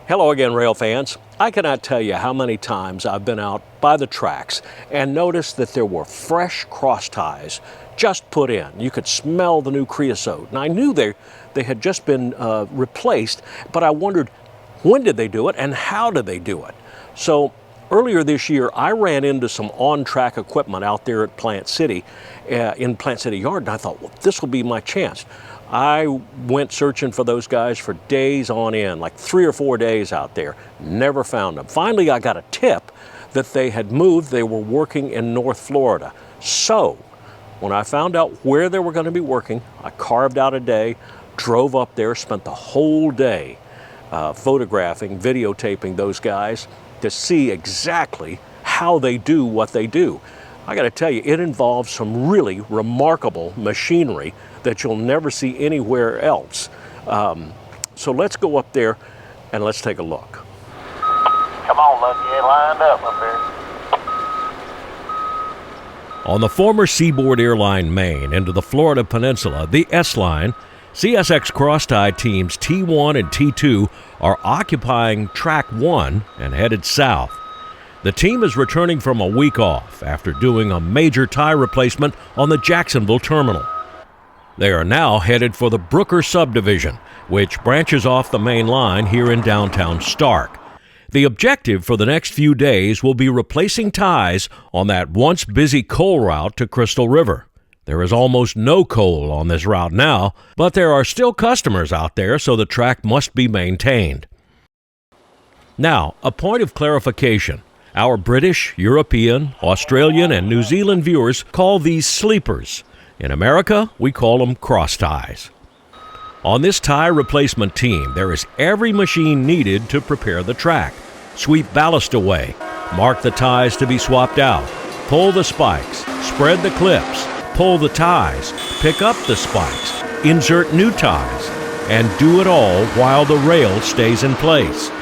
Hello again, rail fans. I cannot tell you how many times I've been out by the tracks and noticed that there were fresh cross ties just put in. You could smell the new creosote. And I knew they had just been replaced, but I wondered, when did they do it and how did they do it? So earlier this year, I ran into some on-track equipment out there at Plant City, in Plant City Yard, and I thought, well, this will be my chance. I went searching for those guys for days on end, like 3 or 4 days out there. Never found them. Finally, I got a tip that they had moved. They were working in North Florida. So when I found out where they were going to be working, I carved out a day, drove up there, spent the whole day photographing, videotaping those guys to see exactly how they do what they do. I got to tell you, it involves some really remarkable machinery that you'll never see anywhere else. So let's go up there and let's take a look. Come on, Lucky, get lined up there. On the former Seaboard Airline Main into the Florida Peninsula, the S-Line, CSX Crosstie teams T1 and T2 are occupying Track 1 and headed south. The team is returning from a week off after doing a major tie replacement on the Jacksonville terminal. They are now headed for the Brooker subdivision, which branches off the main line here in downtown Stark. The objective for the next few days will be replacing ties on that once busy coal route to Crystal River. There is almost no coal on this route now, but there are still customers out there, so the track must be maintained. Now, a point of clarification. Our British, European, Australian, and New Zealand viewers call these sleepers. In America, we call them cross ties. On this tie replacement team, there is every machine needed to prepare the track. Sweep ballast away, mark the ties to be swapped out, pull the spikes, spread the clips, pull the ties, pick up the spikes, insert new ties, and do it all while the rail stays in place.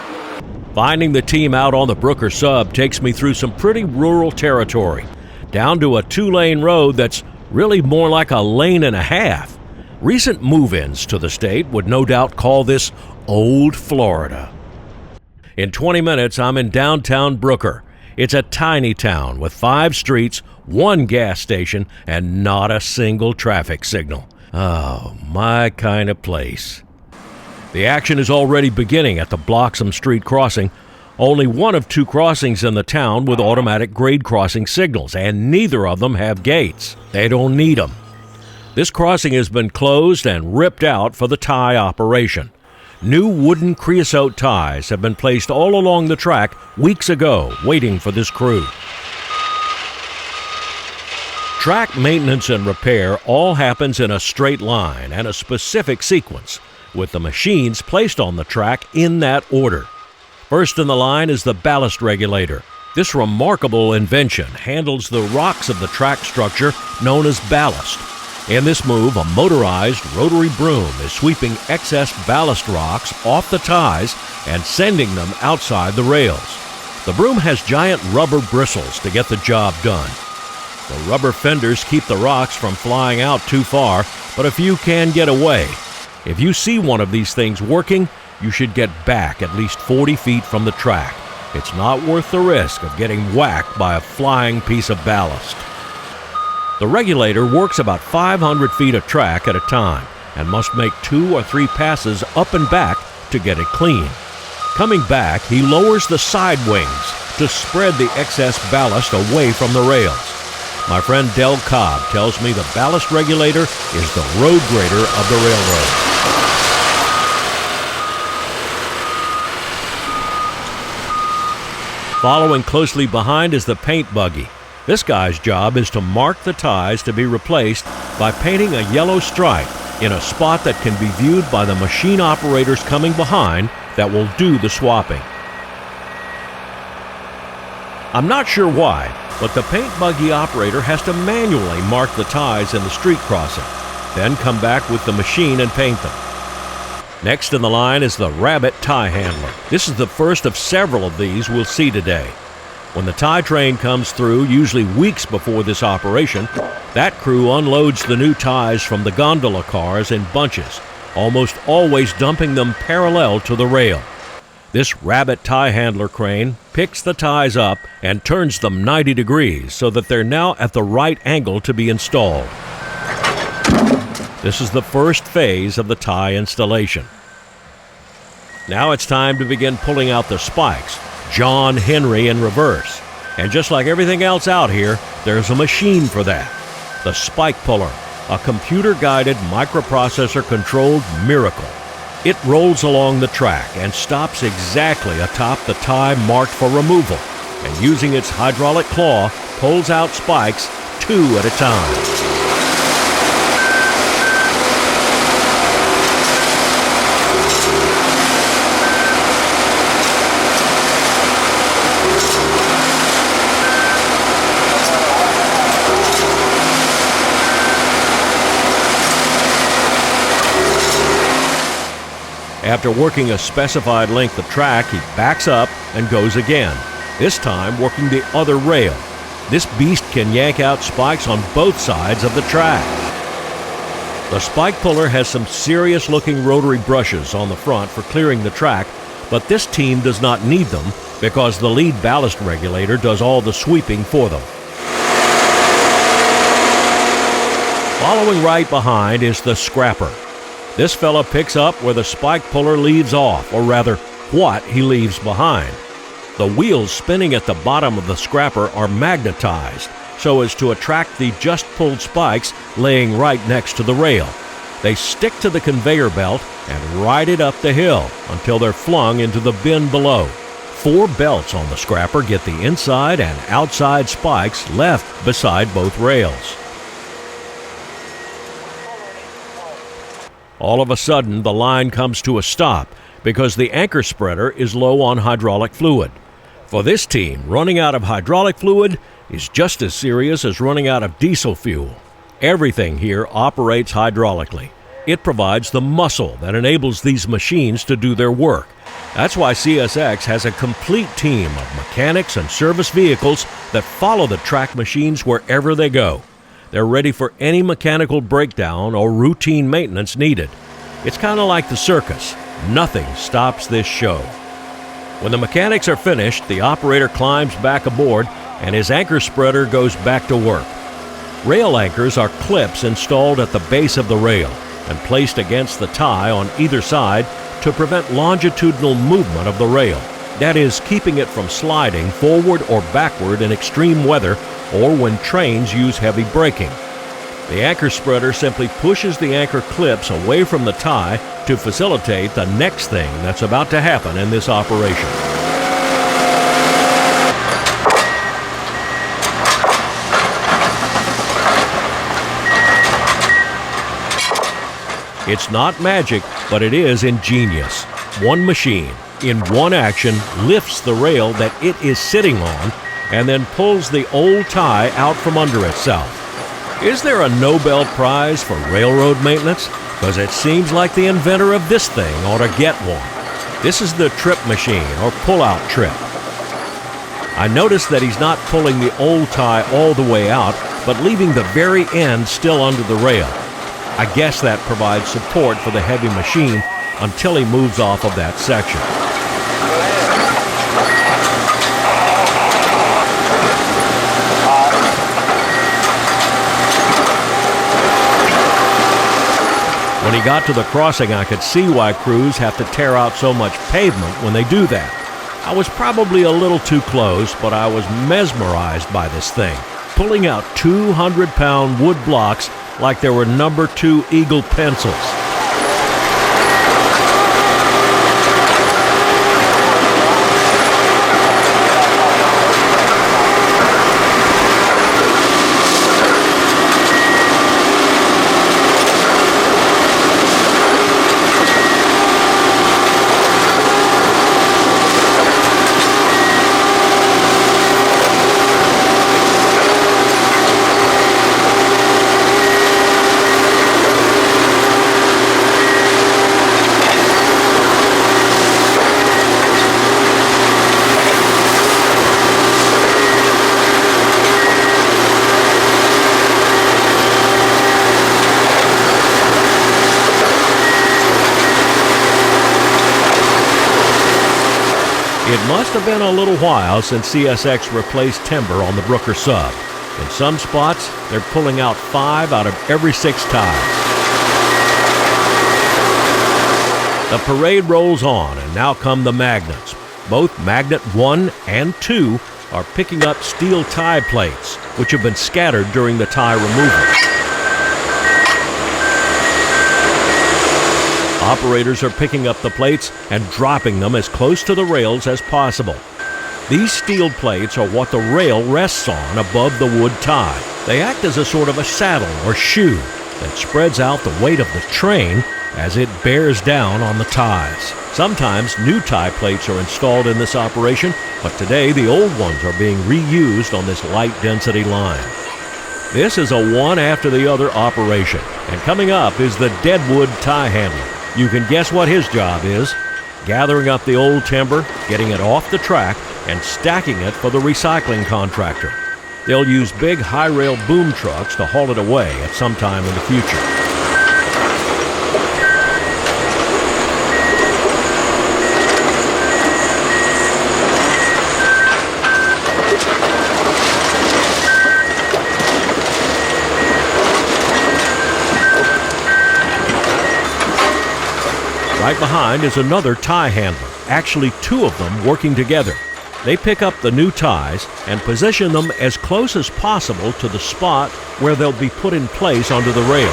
Finding the team out on the Brooker sub takes me through some pretty rural territory, down to a 2-lane road that's really more like a lane and a half. Recent move-ins to the state would no doubt call this Old Florida. In 20 minutes, I'm in downtown Brooker. It's a tiny town with 5 streets, 1 gas station, and not a single traffic signal. Oh, my kind of place. The action is already beginning at the Bloxham Street crossing, only one of 2 crossings in the town with automatic grade crossing signals, and neither of them have gates. They don't need them. This crossing has been closed and ripped out for the tie operation. New wooden creosote ties have been placed all along the track weeks ago, waiting for this crew. Track maintenance and repair all happens in a straight line and a specific sequence, with the machines placed on the track in that order. First in the line is the ballast regulator. This remarkable invention handles the rocks of the track structure known as ballast. In this move, a motorized rotary broom is sweeping excess ballast rocks off the ties and sending them outside the rails. The broom has giant rubber bristles to get the job done. The rubber fenders keep the rocks from flying out too far, but a few can get away. If you see one of these things working, you should get back at least 40 feet from the track. It's not worth the risk of getting whacked by a flying piece of ballast. The regulator works about 500 feet of track at a time and must make 2 or 3 passes up and back to get it clean. Coming back, he lowers the side wings to spread the excess ballast away from the rails. My friend Del Cobb tells me the ballast regulator is the road grader of the railroad. Following closely behind is the paint buggy. This guy's job is to mark the ties to be replaced by painting a yellow stripe in a spot that can be viewed by the machine operators coming behind that will do the swapping. I'm not sure why, but the paint buggy operator has to manually mark the ties in the street crossing, then come back with the machine and paint them. Next in the line is the Rabbit tie handler. This is the first of several of these we'll see today. When the tie train comes through, usually weeks before this operation, that crew unloads the new ties from the gondola cars in bunches, almost always dumping them parallel to the rail. This rabbit tie handler crane picks the ties up and turns them 90 degrees so that they're now at the right angle to be installed. This is the first phase of the tie installation. Now it's time to begin pulling out the spikes, John Henry in reverse. And just like everything else out here, there's a machine for that. The spike puller, a computer-guided, microprocessor-controlled miracle. It rolls along the track and stops exactly atop the tie marked for removal, and using its hydraulic claw, pulls out spikes 2 at a time. After working a specified length of track, he backs up and goes again, this time working the other rail. This beast can yank out spikes on both sides of the track. The spike puller has some serious-looking rotary brushes on the front for clearing the track, but this team does not need them because the lead ballast regulator does all the sweeping for them. Following right behind is the scrapper. This fella picks up where the spike puller leaves off, or rather, what he leaves behind. The wheels spinning at the bottom of the scrapper are magnetized so as to attract the just pulled spikes laying right next to the rail. They stick to the conveyor belt and ride it up the hill until they're flung into the bin below. 4 belts on the scrapper get the inside and outside spikes left beside both rails. All of a sudden, the line comes to a stop because the anchor spreader is low on hydraulic fluid. For this team, running out of hydraulic fluid is just as serious as running out of diesel fuel. Everything here operates hydraulically. It provides the muscle that enables these machines to do their work. That's why CSX has a complete team of mechanics and service vehicles that follow the track machines wherever they go. They're ready for any mechanical breakdown or routine maintenance needed. It's kind of like the circus. Nothing stops this show. When the mechanics are finished, the operator climbs back aboard and his anchor spreader goes back to work. Rail anchors are clips installed at the base of the rail and placed against the tie on either side to prevent longitudinal movement of the rail. That is, keeping it from sliding forward or backward in extreme weather or when trains use heavy braking. The anchor spreader simply pushes the anchor clips away from the tie to facilitate the next thing that's about to happen in this operation. It's not magic, but it is ingenious. One machine, in one action, lifts the rail that it is sitting on and then pulls the old tie out from under itself. Is there a Nobel Prize for railroad maintenance? Because it seems like the inventor of this thing ought to get one. This is the trip machine, or pull-out trip. I noticed that he's not pulling the old tie all the way out, but leaving the very end still under the rail. I guess that provides support for the heavy machine until he moves off of that section. When he got to the crossing, I could see why crews have to tear out so much pavement when they do that. I was probably a little too close, but I was mesmerized by this thing, pulling out 200-pound wood blocks like they were number 2 Eagle pencils. It must have been a little while since CSX replaced timber on the Brooker sub. In some spots, they're pulling out 5 out of every 6 ties. The parade rolls on, and now come the magnets. Both Magnet 1 and 2 are picking up steel tie plates, which have been scattered during the tie removal. Operators are picking up the plates and dropping them as close to the rails as possible. These steel plates are what the rail rests on above the wood tie. They act as a sort of a saddle or shoe that spreads out the weight of the train as it bears down on the ties. Sometimes new tie plates are installed in this operation, but today the old ones are being reused on this light-density line. This is a one after the other operation, and coming up is the deadwood tie handler. You can guess what his job is: gathering up the old timber, getting it off the track, and stacking it for the recycling contractor. They'll use big high-rail boom trucks to haul it away at some time in the future. Right behind is another tie handler, actually 2 of them working together. They pick up the new ties and position them as close as possible to the spot where they'll be put in place onto the rail.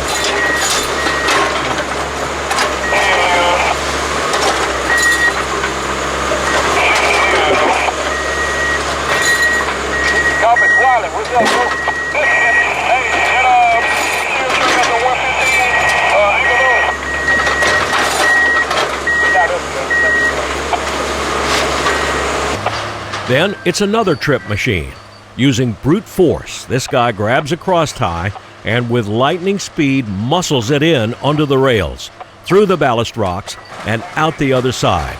Then it's another trip machine. Using brute force, this guy grabs a cross tie and with lightning speed muscles it in under the rails, through the ballast rocks, and out the other side.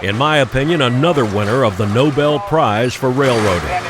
In my opinion, another winner of the Nobel Prize for railroading.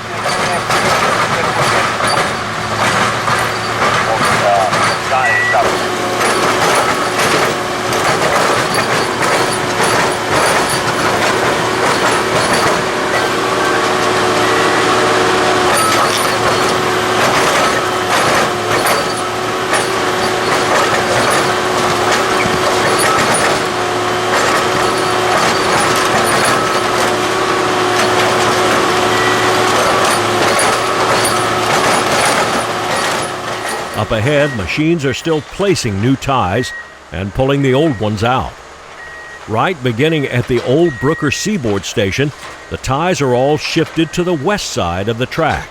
Up ahead, machines are still placing new ties and pulling the old ones out. Right beginning at the old Brooker Seaboard Station, the ties are all shifted to the west side of the track.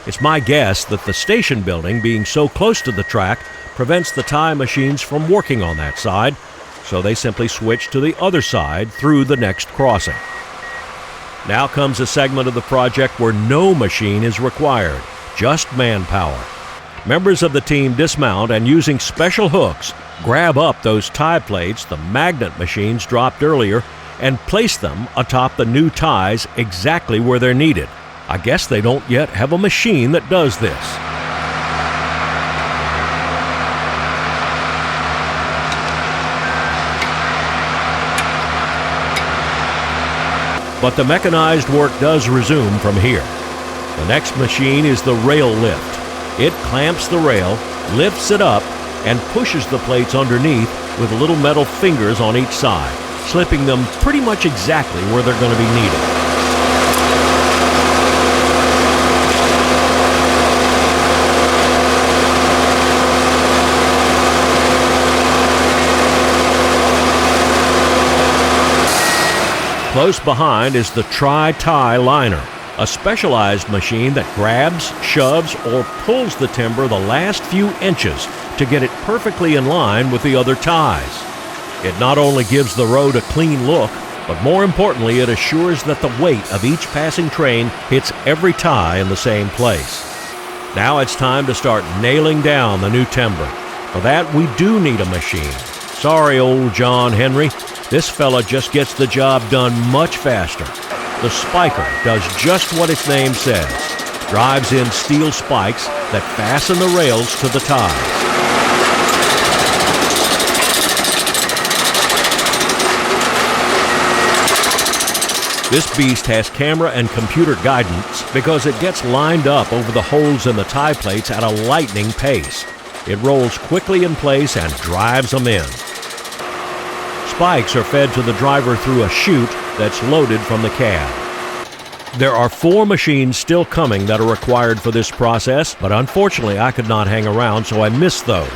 It's my guess that the station building being so close to the track prevents the tie machines from working on that side, so they simply switch to the other side through the next crossing. Now comes a segment of the project where no machine is required, just manpower. Members of the team dismount and, using special hooks, grab up those tie plates the magnet machines dropped earlier and place them atop the new ties exactly where they're needed. I guess they don't yet have a machine that does this. But the mechanized work does resume from here. The next machine is the rail lift. It clamps the rail, lifts it up, and pushes the plates underneath with little metal fingers on each side, slipping them pretty much exactly where they're going to be needed. Close behind is the tri-tie liner, a specialized machine that grabs, shoves, or pulls the timber the last few inches to get it perfectly in line with the other ties. It not only gives the road a clean look, but more importantly, it assures that the weight of each passing train hits every tie in the same place. Now it's time to start nailing down the new timber. For that, we do need a machine. Sorry, old John Henry, this fella just gets the job done much faster. The spiker does just what its name says, drives in steel spikes that fasten the rails to the ties. This beast has camera and computer guidance because it gets lined up over the holes in the tie plates at a lightning pace. It rolls quickly in place and drives them in. Spikes are fed to the driver through a chute that's loaded from the cab. There are 4 machines still coming that are required for this process, but unfortunately I could not hang around, so I missed those.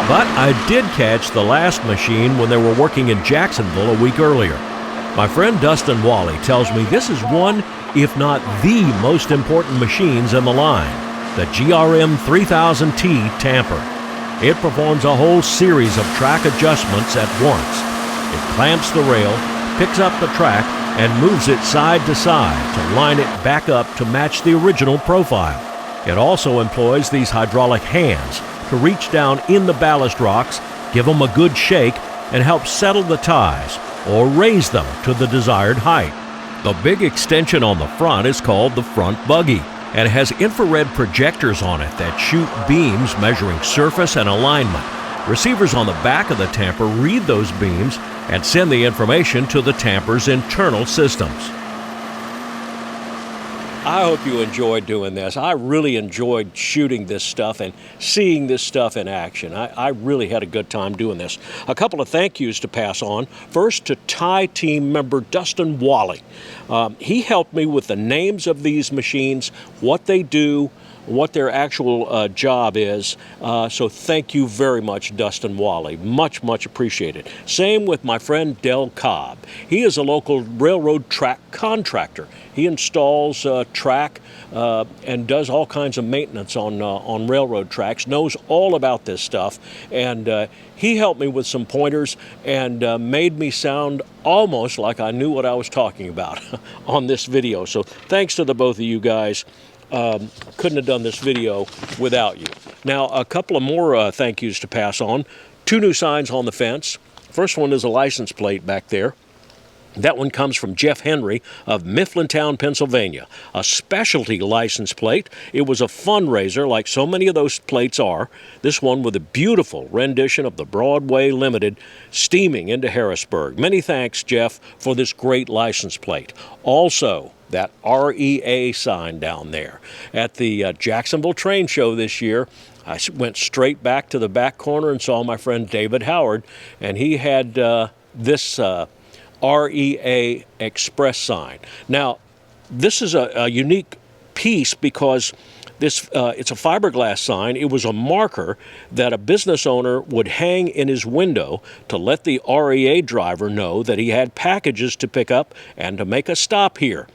But I did catch the last machine when they were working in Jacksonville a week earlier. My friend Dustin Wally tells me this is one, if not the most important machines in the line, the GRM 3000T tamper. It performs a whole series of track adjustments at once. It clamps the rail, picks up the track, and moves it side to side to line it back up to match the original profile. It also employs these hydraulic hands to reach down in the ballast rocks, give them a good shake, and help settle the ties or raise them to the desired height. The big extension on the front is called the front buggy and has infrared projectors on it that shoot beams measuring surface and alignment. Receivers on the back of the tamper read those beams and send the information to the tamper's internal systems. I hope you enjoyed doing this. I really enjoyed shooting this stuff and seeing this stuff in action. I really had a good time doing this. A couple of thank yous to pass on. First to tie team member Dustin Wally. He helped me with the names of these machines, what they do, what their actual job is. So thank you very much, Dustin Wally. Much, much appreciated. Same with my friend Del Cobb. He is a local railroad track contractor. He installs track and does all kinds of maintenance on railroad tracks, knows all about this stuff, and he helped me with some pointers and made me sound almost like I knew what I was talking about on this video. So thanks to the both of you guys. Couldn't have done this video without you. Now, a couple of more thank yous to pass on. 2 new signs on the fence. First one is a license plate back there. That one comes from Jeff Henry of Mifflintown, Pennsylvania. A specialty license plate. It was a fundraiser like so many of those plates are. This one with a beautiful rendition of the Broadway Limited steaming into Harrisburg. Many thanks, Jeff, for this great license plate. Also, that REA sign down there. At the Jacksonville Train Show this year, I went straight back to the back corner and saw my friend David Howard, and he had this REA Express sign. Now, this is a unique piece because it's a fiberglass sign. It was a marker that a business owner would hang in his window to let the REA driver know that he had packages to pick up and to make a stop here.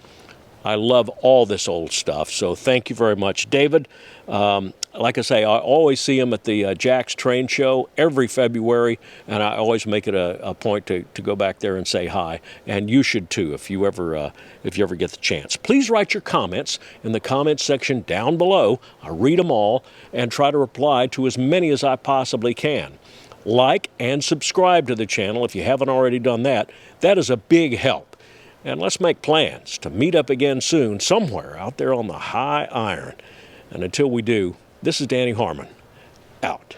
I love all this old stuff, so thank you very much, David. Like I say, I always see him at the Jack's Train Show every February, and I always make it a point to go back there and say hi. And you should too, if you ever get the chance. Please write your comments in the comments section down below. I read them all and try to reply to as many as I possibly can. Like and subscribe to the channel if you haven't already done that. That is a big help. And let's make plans to meet up again soon somewhere out there on the high iron. And until we do, this is Danny Harmon, out.